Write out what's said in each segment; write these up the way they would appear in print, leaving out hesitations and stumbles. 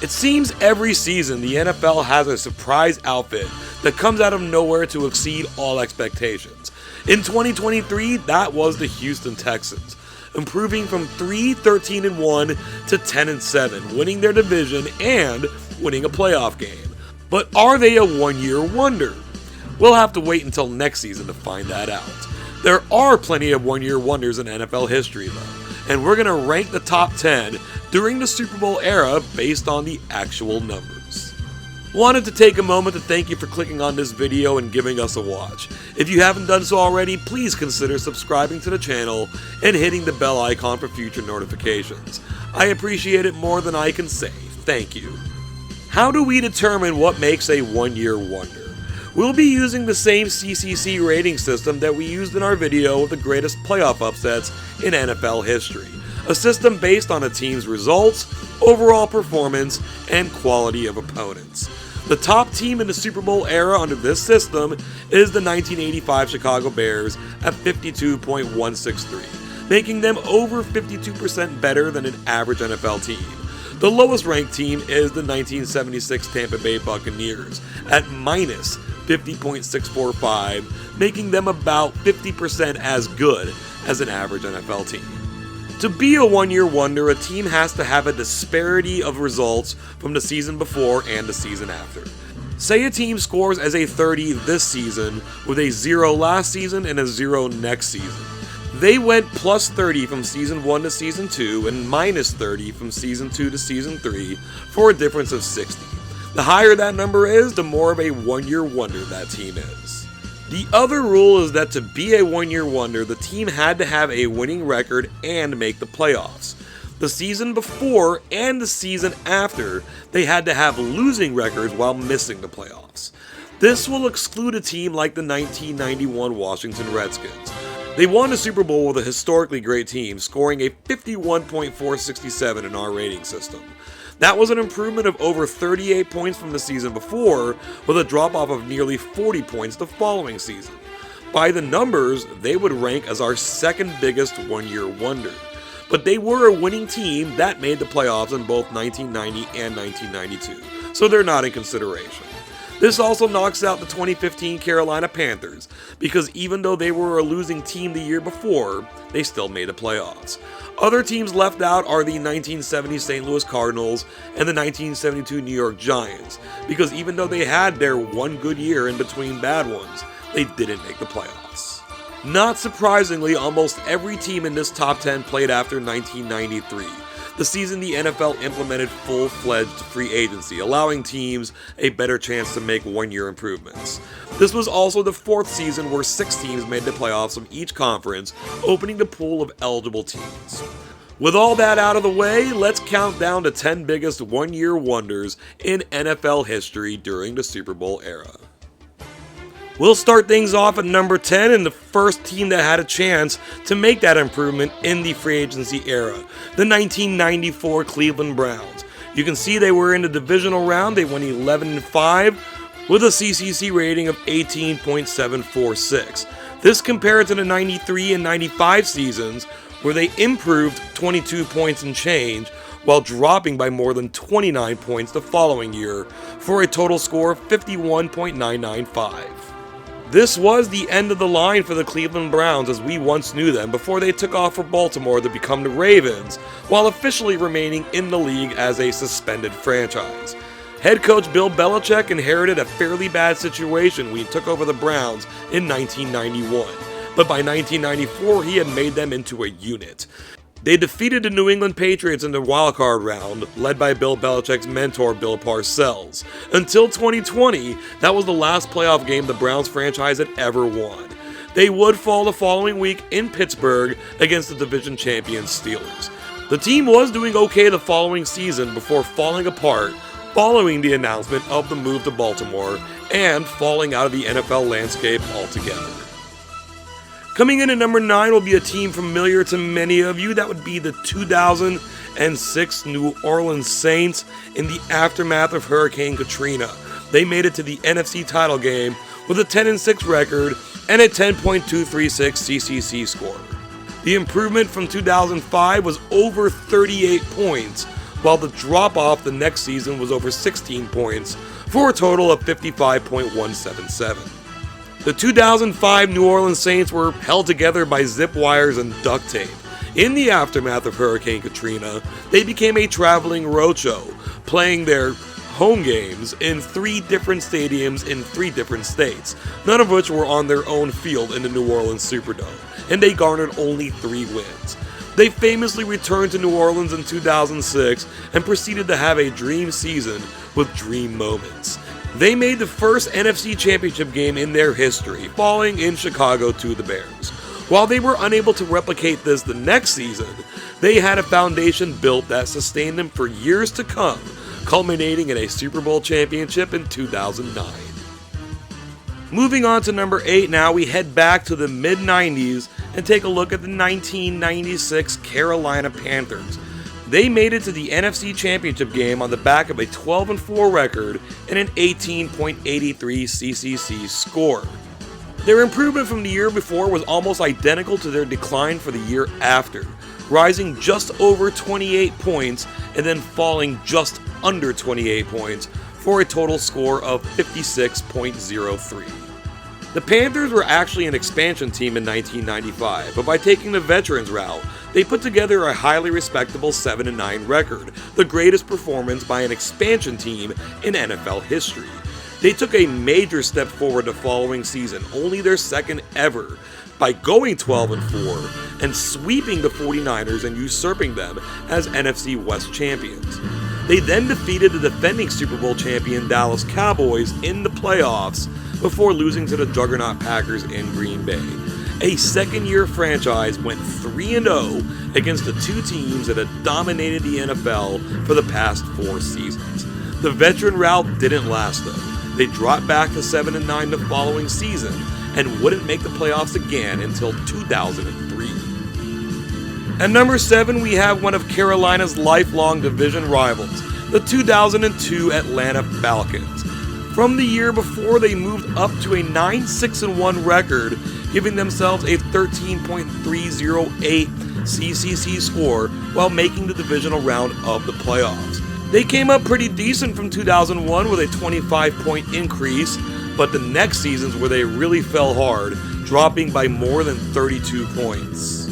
It seems every season the NFL has a surprise outfit that comes out of nowhere to exceed all expectations. In 2023, that was the Houston Texans, improving from 3-13-1 to 10-7, winning their division and winning a playoff game. But are they a one-year wonder? We'll have to wait until next season to find that out. There are plenty of one-year wonders in NFL history though, and we're going to rank the top 10 during the Super Bowl era based on the actual numbers. Wanted to take a moment to thank you for clicking on this video and giving us a watch. If you haven't done so already, please consider subscribing to the channel and hitting the bell icon for future notifications. I appreciate it more than I can say. Thank you. How do we determine what makes a one-year wonder? We'll be using the same CCC rating system that we used in our video of the greatest playoff upsets in NFL history. A system based on a team's results, overall performance, and quality of opponents. The top team in the Super Bowl era under this system is the 1985 Chicago Bears at 52.163, making them over 52% better than an average NFL team. The lowest ranked team is the 1976 Tampa Bay Buccaneers at minus 50.645, making them about 50% as good as an average NFL team. To be a one-year wonder, a team has to have a disparity of results from the season before and the season after. Say a team scores as a 30 this season with a 0 last season and a 0 next season. They went plus 30 from season 1 to season 2 and minus 30 from season 2 to season 3 for a difference of 60. The higher that number is, the more of a one-year wonder that team is. The other rule is that to be a one-year wonder, the team had to have a winning record and make the playoffs. The season before and the season after, they had to have losing records while missing the playoffs. This will exclude a team like the 1991 Washington Redskins. They won the Super Bowl with a historically great team, scoring a 51.467 in our rating system. That was an improvement of over 38 points from the season before, with a drop-off of nearly 40 points the following season. By the numbers, they would rank as our second biggest one-year wonder. But they were a winning team that made the playoffs in both 1990 and 1992, so they're not in consideration. This also knocks out the 2015 Carolina Panthers, because even though they were a losing team the year before, they still made the playoffs. Other teams left out are the 1970 St. Louis Cardinals and the 1972 New York Giants, because even though they had their one good year in between bad ones, they didn't make the playoffs. Not surprisingly, almost every team in this top 10 played after 1993. The season the NFL implemented full-fledged free agency, allowing teams a better chance to make one-year improvements. This was also the fourth season where 6 teams made the playoffs from each conference, opening the pool of eligible teams. With all that out of the way, let's count down the 10 biggest one-year wonders in NFL history during the Super Bowl era. We'll start things off at number 10 and the first team that had a chance to make that improvement in the free agency era, the 1994 Cleveland Browns. You can see they were in the divisional round. They went 11-5 with a CCC rating of 18.746. This compared to the 93 and 95 seasons where they improved 22 points and change while dropping by more than 29 points the following year for a total score of 51.995. This was the end of the line for the Cleveland Browns as we once knew them before they took off for Baltimore to become the Ravens, while officially remaining in the league as a suspended franchise. Head coach Bill Belichick inherited a fairly bad situation when he took over the Browns in 1991, but by 1994 he had made them into a unit. They defeated the New England Patriots in the wildcard round, led by Bill Belichick's mentor Bill Parcells. Until 2020, that was the last playoff game the Browns franchise had ever won. They would fall the following week in Pittsburgh against the division champion Steelers. The team was doing okay the following season before falling apart following the announcement of the move to Baltimore and falling out of the NFL landscape altogether. Coming in at number 9 will be a team familiar to many of you. That would be the 2006 New Orleans Saints in the aftermath of Hurricane Katrina. They made it to the NFC title game with a 10-6 record and a 10.236 CCC score. The improvement from 2005 was over 38 points, while the drop-off the next season was over 16 points for a total of 55.177. The 2005 New Orleans Saints were held together by zip wires and duct tape. In the aftermath of Hurricane Katrina, they became a traveling roadshow, playing their home games in 3 different stadiums in 3 different states, none of which were on their own field in the New Orleans Superdome, and they garnered only 3 wins. They famously returned to New Orleans in 2006 and proceeded to have a dream season with dream moments. They made the first NFC Championship game in their history, falling in Chicago to the Bears. While they were unable to replicate this the next season, they had a foundation built that sustained them for years to come, culminating in a Super Bowl championship in 2009. Moving on to number 8 now, we head back to the mid-90s and take a look at the 1996 Carolina Panthers. They made it to the NFC Championship game on the back of a 12-4 record and an 18.83 CCC score. Their improvement from the year before was almost identical to their decline for the year after, rising just over 28 points and then falling just under 28 points for a total score of 56.03. The Panthers were actually an expansion team in 1995, but by taking the veterans route, they put together a highly respectable 7-9 record, the greatest performance by an expansion team in NFL history. They took a major step forward the following season, only their second ever, by going 12-4 and sweeping the 49ers and usurping them as NFC West champions. They then defeated the defending Super Bowl champion Dallas Cowboys in the playoffs before losing to the juggernaut Packers in Green Bay. A second-year franchise went 3-0 against the 2 teams that had dominated the NFL for the past 4 seasons. The veteran route didn't last though. They dropped back to 7-9 the following season and wouldn't make the playoffs again until 2003. At number 7, we have one of Carolina's lifelong division rivals, the 2002 Atlanta Falcons. From the year before, they moved up to a 9-6-1 record, giving themselves a 13.308 CCC score while making the divisional round of the playoffs. They came up pretty decent from 2001 with a 25-point increase, but the next seasons where they really fell hard, dropping by more than 32 points.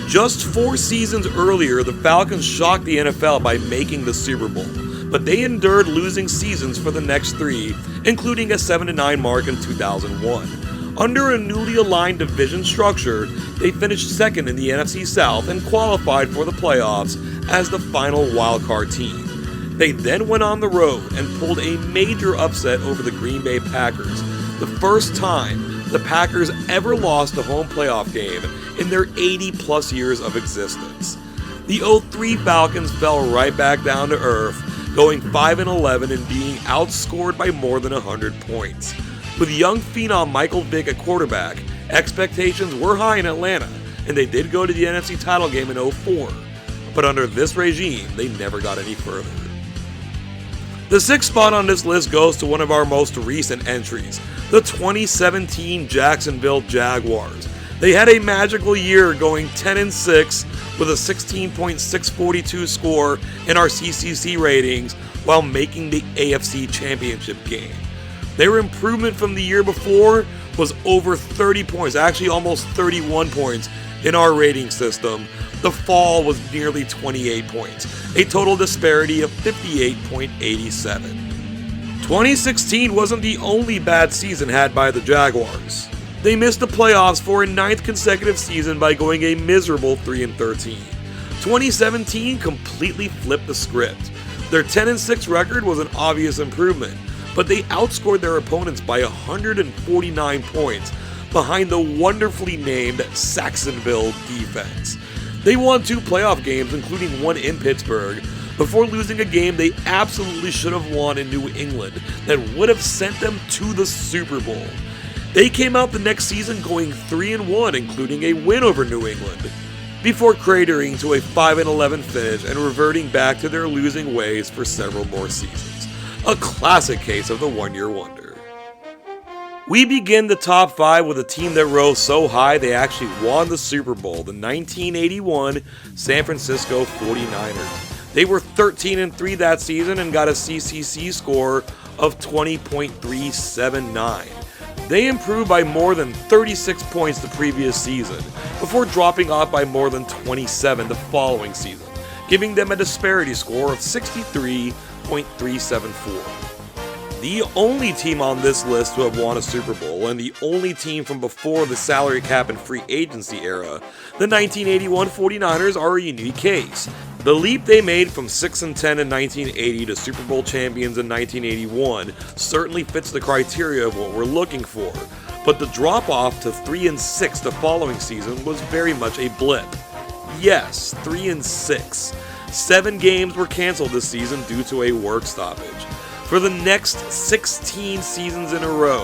Just 4 seasons earlier, the Falcons shocked the NFL by making the Super Bowl, but they endured losing seasons for the next 3, including a 7-9 mark in 2001. Under a newly aligned division structure, they finished second in the NFC South and qualified for the playoffs as the final wildcard team. They then went on the road and pulled a major upset over the Green Bay Packers, the first time the Packers ever lost a home playoff game in their 80-plus years of existence. The 03 Falcons fell right back down to earth, going 5-11 and being outscored by more than 100 points. With young phenom Michael Vick at quarterback, expectations were high in Atlanta, and they did go to the NFC title game in 04. But under this regime, they never got any further. The 6th spot on this list goes to one of our most recent entries, the 2017 Jacksonville Jaguars. They had a magical year going 10-6 with a 16.642 score in our CCC ratings while making the AFC Championship game. Their improvement from the year before was over 30 points, actually almost 31 points in our rating system. The fall was nearly 28 points, a total disparity of 58.87. 2016 wasn't the only bad season had by the Jaguars. They missed the playoffs for a 9th consecutive season by going a miserable 3-13. 2017 completely flipped the script. Their 10-6 record was an obvious improvement, but they outscored their opponents by 149 points behind the wonderfully named Saxonville defense. They won 2 playoff games, including one in Pittsburgh, before losing a game they absolutely should have won in New England that would have sent them to the Super Bowl. They came out the next season going 3-1, including a win over New England, before cratering to a 5-11 finish and reverting back to their losing ways for several more seasons. A classic case of the one-year wonder. We begin the top 5 with a team that rose so high they actually won the Super Bowl, the 1981 San Francisco 49ers. They were 13-3 that season and got a CCC score of 20.379. They improved by more than 36 points the previous season, before dropping off by more than 27 the following season, giving them a disparity score of 63.374. The only team on this list to have won a Super Bowl, and the only team from before the salary cap and free agency era, the 1981 49ers are a unique case. The leap they made from 6-10 in 1980 to Super Bowl champions in 1981 certainly fits the criteria of what we're looking for, but the drop-off to 3-6 the following season was very much a blip. Yes, 3-6. 7 games were canceled this season due to a work stoppage. For the next 16 seasons in a row,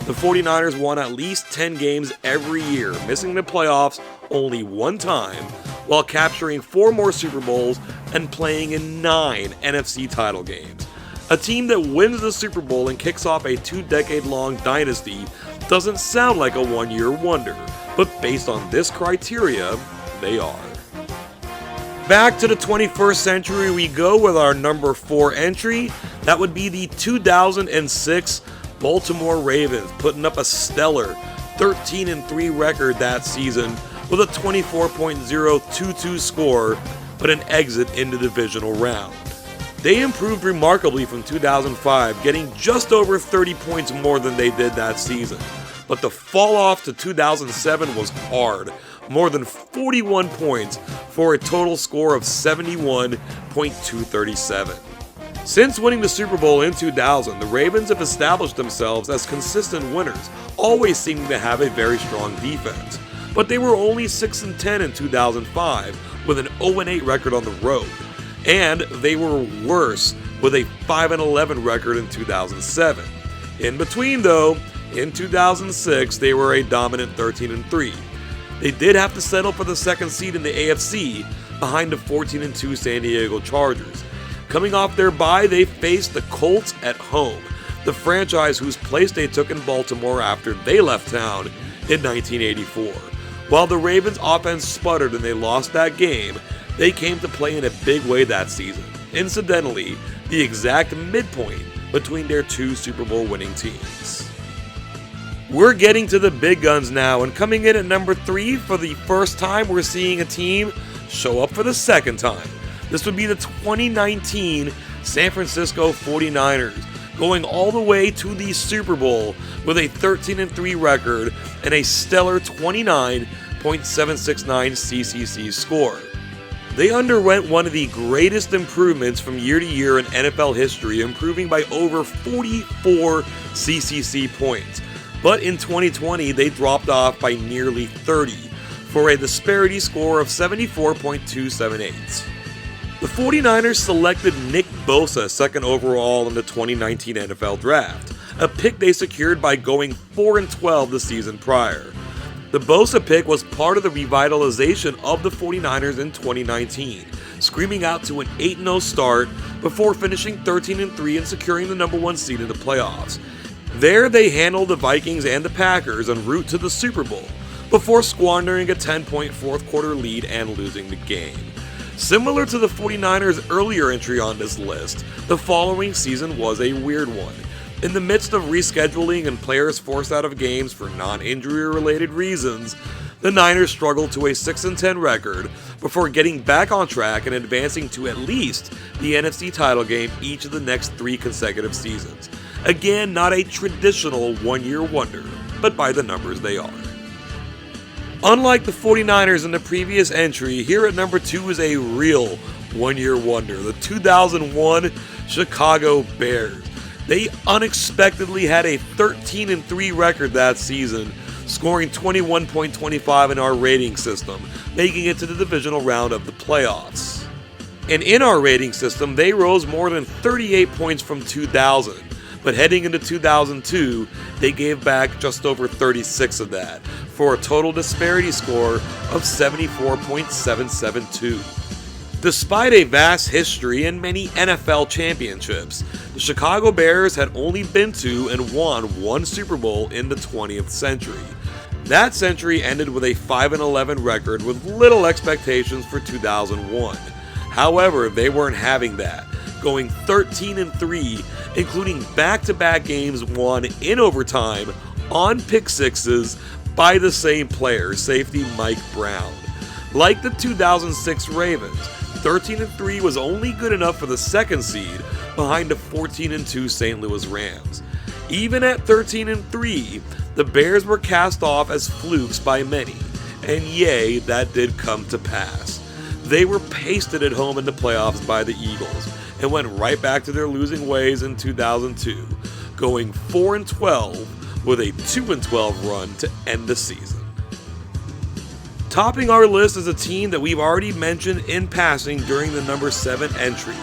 the 49ers won at least 10 games every year, missing the playoffs only one time, while capturing 4 more Super Bowls and playing in 9 NFC title games. A team that wins the Super Bowl and kicks off a 2-decade-long dynasty doesn't sound like a one-year wonder, but based on this criteria, they are. Back to the 21st century we go with our number 4 entry. That would be the 2006 Baltimore Ravens, putting up a stellar 13-3 record that season with a 24.022 score, but an exit in the divisional round. They improved remarkably from 2005, getting just over 30 points more than they did that season. But the fall off to 2007 was hard, more than 41 points for a total score of 71.237. Since winning the Super Bowl in 2000, the Ravens have established themselves as consistent winners, always seeming to have a very strong defense. But they were only 6-10 in 2005 with an 0-8 record on the road, and they were worse with a 5-11 record in 2007. In between though, in 2006 they were a dominant 13-3. They did have to settle for the second seed in the AFC behind the 14-2 San Diego Chargers. Coming off their bye, they faced the Colts at home, the franchise whose place they took in Baltimore after they left town in 1984. While the Ravens' offense sputtered and they lost that game, they came to play in a big way that season. Incidentally, the exact midpoint between their 2 Super Bowl winning teams. We're getting to the big guns now, and coming in at number 3 for the first time, we're seeing a team show up for the second time. This would be the 2019 San Francisco 49ers, going all the way to the Super Bowl with a 13-3 record and a stellar 29.769 CCC score. They underwent one of the greatest improvements from year to year in NFL history, improving by over 44 CCC points. But in 2020, they dropped off by nearly 30 for a disparity score of 74.278. The 49ers selected Nick Bosa second overall in the 2019 NFL Draft, a pick they secured by going 4-12 the season prior. The Bosa pick was part of the revitalization of the 49ers in 2019, screaming out to an 8-0 start before finishing 13-3 and securing the number 1 seed in the playoffs. There they handled the Vikings and the Packers en route to the Super Bowl, before squandering a 10-point fourth quarter lead and losing the game. Similar to the 49ers' earlier entry on this list, the following season was a weird one. In the midst of rescheduling and players forced out of games for non-injury related reasons, the Niners struggled to a 6-10 record before getting back on track and advancing to at least the NFC title game each of the next 3 consecutive seasons. Again, not a traditional one-year wonder, but by the numbers they are. Unlike the 49ers in the previous entry, here at number 2 is a real one-year wonder, the 2001 Chicago Bears. They unexpectedly had a 13-3 record that season, scoring 21.25 in our rating system, making it to the divisional round of the playoffs. And in our rating system, they rose more than 38 points from 2000, but heading into 2002, they gave back just over 36 of that, for a total disparity score of 74.772. Despite a vast history and many NFL championships, the Chicago Bears had only been to and won 1 Super Bowl in the 20th century. That century ended with a 5-11 record with little expectations for 2001. However, they weren't having that, going 13-3, including back-to-back games won in overtime on pick sixes by the same player, safety Mike Brown. Like the 2006 Ravens, 13-3 was only good enough for the second seed behind the 14-2 St. Louis Rams. Even at 13-3, the Bears were cast off as flukes by many, and yay, that did come to pass. They were pasted at home in the playoffs by the Eagles and went right back to their losing ways in 2002, going 4-12 with a 2-12 run to end the season. Topping our list is a team that we've already mentioned in passing during the number 7 entry,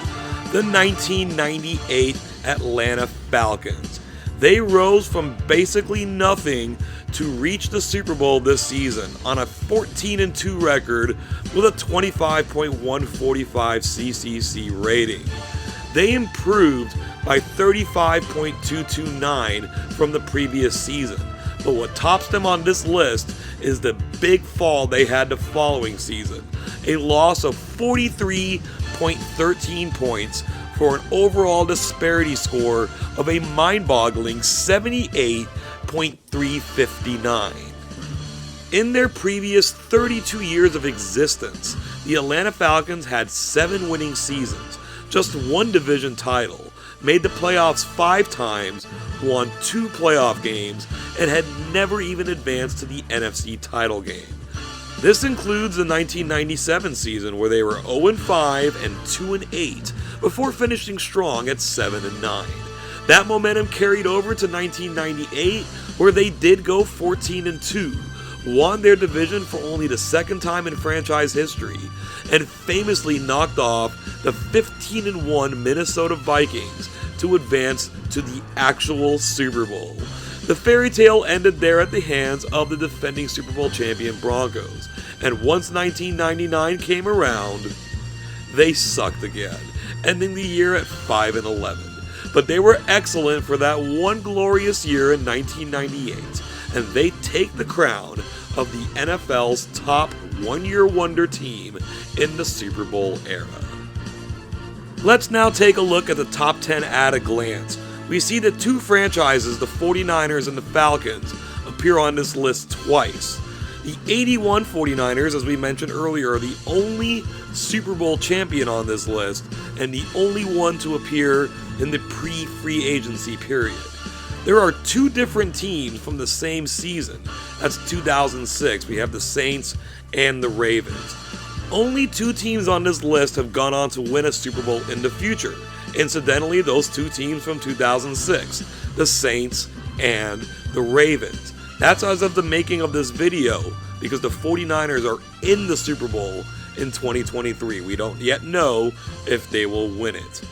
the 1998 Atlanta Falcons. They rose from basically nothing to reach the Super Bowl this season on a 14-2 record with a 25.145 CCC rating. They improved by 35.229 from the previous season, but what tops them on this list is the big fall they had the following season, a loss of 43.13 points for an overall disparity score of a mind-boggling 78.359. In their previous 32 years of existence, the Atlanta Falcons had 7 winning seasons, just 1 division title, made the playoffs 5 times, won 2 playoff games, and had never even advanced to the NFC title game. This includes the 1997 season where they were 0-5 and 2-8 before finishing strong at 7-9. That momentum carried over to 1998 where they did go 14-2, won their division for only the second time in franchise history, and famously knocked off the 15-1 Minnesota Vikings to advance to the actual Super Bowl. The fairy tale ended there at the hands of the defending Super Bowl champion Broncos, and once 1999 came around, they sucked again, ending the year at 5-11. But they were excellent for that one glorious year in 1998, and they take the crown of the NFL's top one-year wonder team in the Super Bowl era. Let's now take a look at the top 10 at a glance. We see that 2 franchises, the 49ers and the Falcons, appear on this list twice. The 81 49ers, as we mentioned earlier, are the only Super Bowl champion on this list and the only one to appear in the pre-free agency period. There are 2 different teams from the same season. That's 2006. We have the Saints and the Ravens. Only 2 teams on this list have gone on to win a Super Bowl in the future. Incidentally, those 2 teams from 2006, the Saints and the Ravens. That's as of the making of this video, because the 49ers are in the Super Bowl in 2023. We don't yet know if they will win it.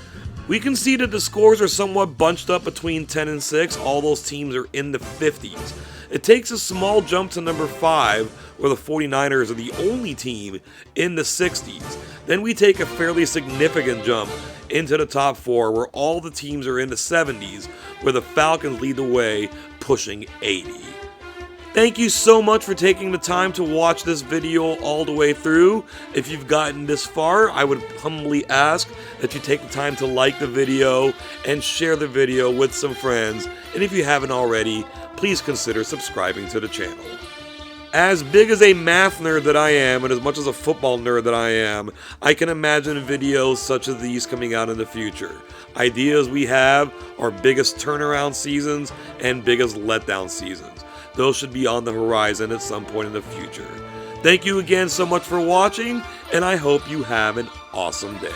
We can see that the scores are somewhat bunched up between 10 and 6. All those teams are in the 50s. It takes a small jump to number 5, where the 49ers are the only team in the 60s. Then we take a fairly significant jump into the top 4, where all the teams are in the 70s, where the Falcons lead the way, pushing 80. Thank you so much for taking the time to watch this video all the way through. If you've gotten this far, I would humbly ask that you take the time to like the video and share the video with some friends. And if you haven't already, please consider subscribing to the channel. As big as a math nerd that I am, and as much as a football nerd that I am, I can imagine videos such as these coming out in the future. Ideas we have are biggest turnaround seasons and biggest letdown seasons. Those should be on the horizon at some point in the future. Thank you again so much for watching, and I hope you have an awesome day.